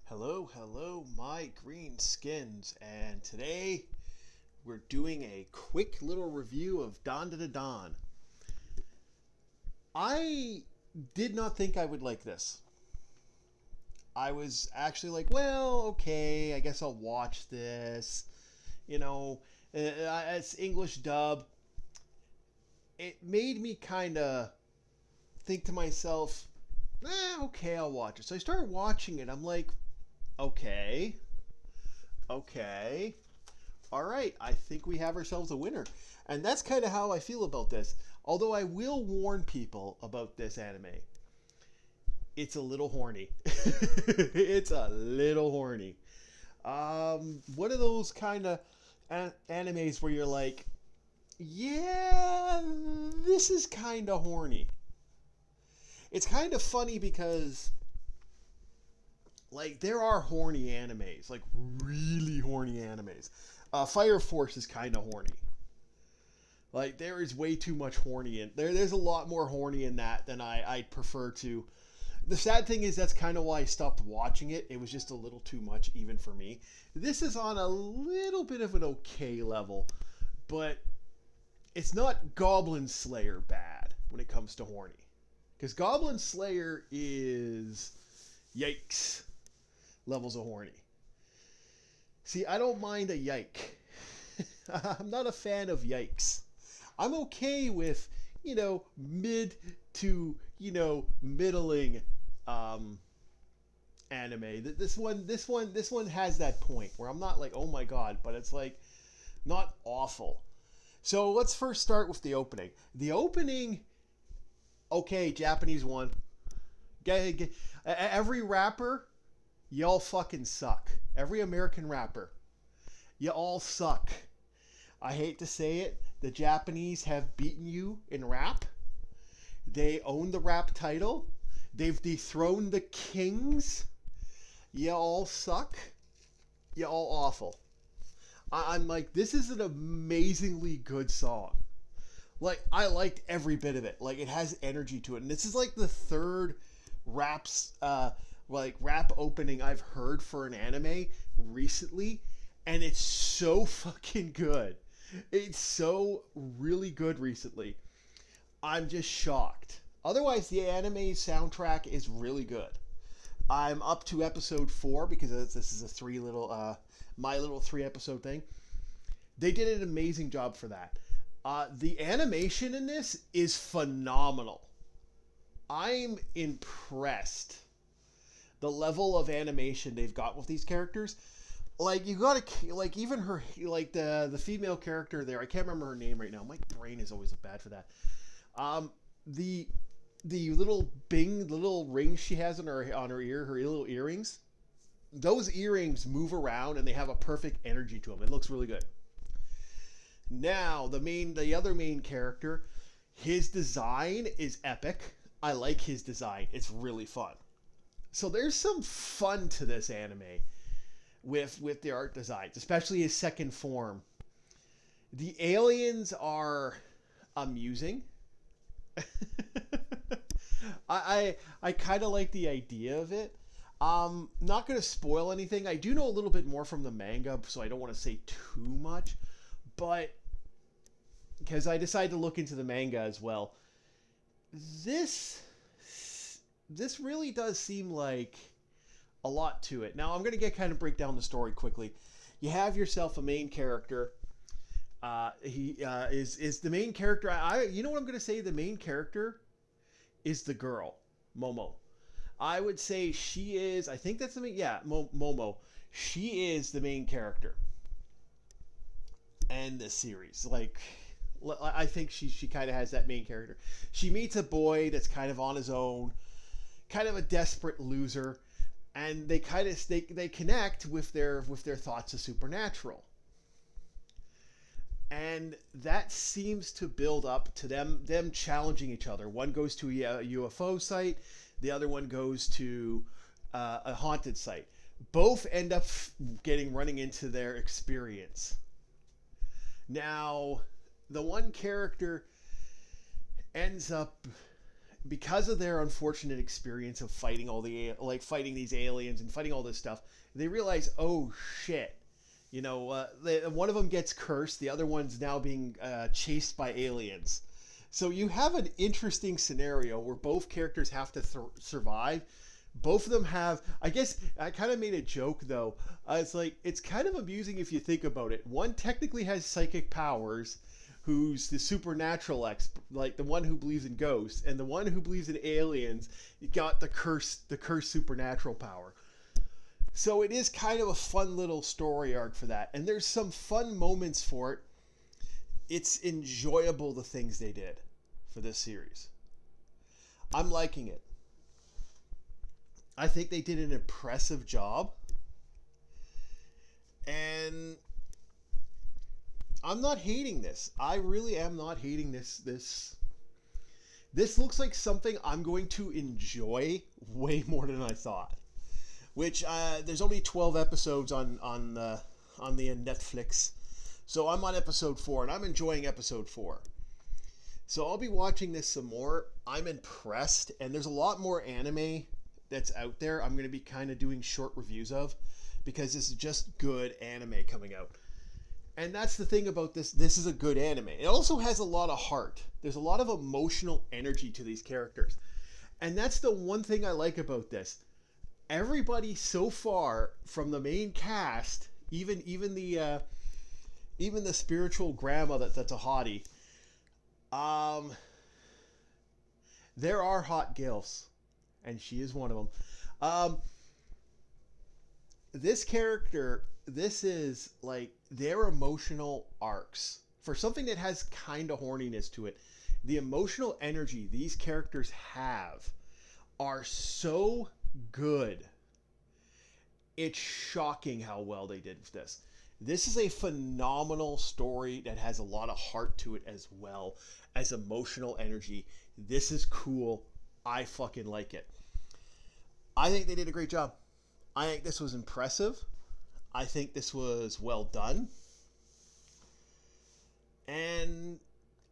Hello, my green skins, and today we're doing a quick little review of Dandadan. I did not think I would like this. I was actually like, well, okay, I guess I'll watch this. You know, it's English dub. It made me kind of think to myself, okay, I'll watch it. So I started watching it. I'm like, okay, okay. All right, I think we have ourselves a winner. And that's kind of how I feel about this. Although I will warn people about this anime. It's a little horny. It's a little horny. One of those kind of animes where you're like, yeah, this is kind of horny. It's kind of funny because like there are horny animes, like really horny animes. Fire Force is kind of horny. Like there is way too much horny in there. There's a lot more horny in that than I'd prefer to. The sad thing is that's kind of why I stopped watching it. It was just a little too much even for me. This is on a little bit of an okay level, but it's not Goblin Slayer bad when it comes to horny. Because Goblin Slayer is yikes levels of horny. See, I don't mind a yike. I'm not a fan of yikes. I'm okay with, mid to, middling anime. This one has that point where I'm not like, oh my god, but it's like not awful. So let's first start with the opening. The opening, okay, Japanese one. Every rapper, y'all fucking suck. Every American rapper, you all suck. I hate to say it, the Japanese have beaten you in rap. They own the rap title. They've dethroned the kings. You all suck. You all awful. I'm like, this is an amazingly good song. Like, I liked every bit of it. Like, it has energy to it. And this is like the third rap opening I've heard for an anime recently. And it's so fucking good. It's so really good recently. I'm just shocked. Otherwise, the anime soundtrack is really good. I'm up to episode 4 because this is a my little 3-episode thing. They did an amazing job for that. The animation in this is phenomenal. I'm impressed. The level of animation they've got with these characters. Like, you gotta, like, even her, like, the female character there, I can't remember her name right now. My brain is always bad for that. The little the little rings she has on her ear, her little earrings, those earrings move around and they have a perfect energy to them. It looks really good. Now, the other main character, his design is epic. I like his design. It's really fun. So there's some fun to this anime with the art designs, especially his second form. The aliens are amusing. I kind of like the idea of it. Not going to spoil anything. I do know a little bit more from the manga, so I don't want to say too much. But because I decided to look into the manga as well, this really does seem like a lot to it. Now I'm going to break down the story quickly. You have yourself a main character. He is the main character. You know what I'm going to say? The main character is the girl, Momo. I would say she is. I think that's the main. Yeah, Momo. She is the main character. And the series, like, I think she kind of has that main character. She meets a boy that's kind of on his own, kind of a desperate loser, and they connect with their thoughts of supernatural. And that seems to build up to them challenging each other. One goes to a UFO site, the other one goes to a haunted site. Both end up running into their experience. Now, the one character ends up because of their unfortunate experience of fighting fighting these aliens and fighting all this stuff, they realize, oh shit, one of them gets cursed, the other one's now being chased by aliens. So you have an interesting scenario where both characters have to survive. Both of them have, I guess, I kind of made a joke though. It's kind of amusing if you think about it. One technically has psychic powers, who's the supernatural like the one who believes in ghosts, and the one who believes in aliens got the cursed supernatural power. So it is kind of a fun little story arc for that, and there's some fun moments for it. It's enjoyable, the things they did for this series. I'm liking it. I think they did an impressive job, and I'm not hating this. I really am not hating this. This looks like something I'm going to enjoy way more than I thought. Which there's only 12 episodes on the Netflix, so I'm on episode 4, and I'm enjoying episode 4. So I'll be watching this some more. I'm impressed, and there's a lot more anime that's out there. I'm going to be kind of doing short reviews of, because this is just good anime coming out. And that's the thing about this. This is a good anime. It also has a lot of heart. There's a lot of emotional energy to these characters. And that's the one thing I like about this. Everybody so far from the main cast, even the spiritual grandma that's a hottie, there are hot gilfs, and she is one of them. This character, this is like their emotional arcs for something that has kind of horniness to it. The emotional energy these characters have are so good. It's shocking how well they did with this. This is a phenomenal story that has a lot of heart to it, as well as emotional energy. This is cool. I fucking like it. I think they did a great job. I think this was impressive. I think this was well done. And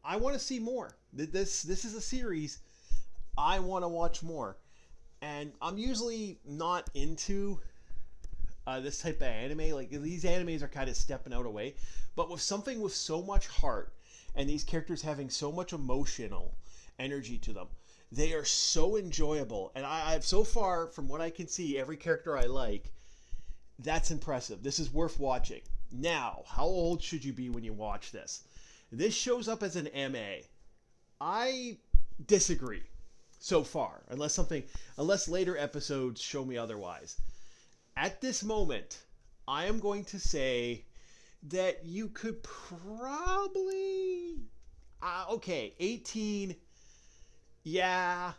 I want to see more. This is a series I want to watch more. And I'm usually not into this type of anime. Like, these animes are kind of stepping out away. But with something with so much heart, and these characters having so much emotional energy to them, they are so enjoyable. And I've so far, from what I can see, every character I like. That's impressive. This is worth watching. Now, how old should you be when you watch this? This shows up as an MA. I disagree so far, unless later episodes show me otherwise. At this moment, I am going to say that you could probably, 18, yeah,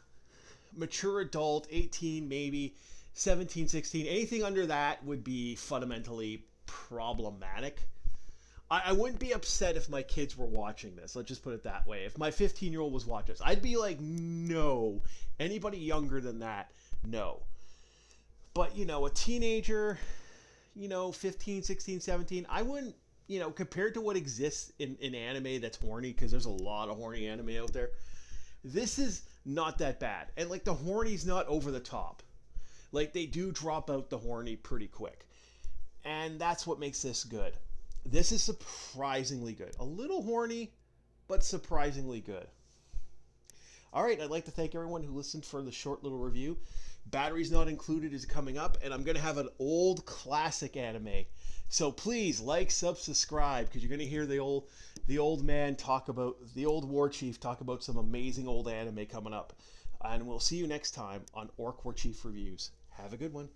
mature adult, 18 maybe, 17, 16, anything under that would be fundamentally problematic. I wouldn't be upset if my kids were watching this. Let's just put it that way. If my 15-year-old was watching this, I'd be like, no. Anybody younger than that, no. But, a teenager, 15, 16, 17, I wouldn't, compared to what exists in anime that's horny, because there's a lot of horny anime out there, this is not that bad. And, the horny's not over the top. They do drop out the horny pretty quick. And that's what makes this good. This is surprisingly good. A little horny, but surprisingly good. All right, I'd like to thank everyone who listened for the short little review. Batteries Not Included is coming up, and I'm going to have an old classic anime. So please subscribe, because you're going to hear the old man talk about, the old war chief talk about some amazing old anime coming up. And we'll see you next time on Orc War Chief Reviews. Have a good one.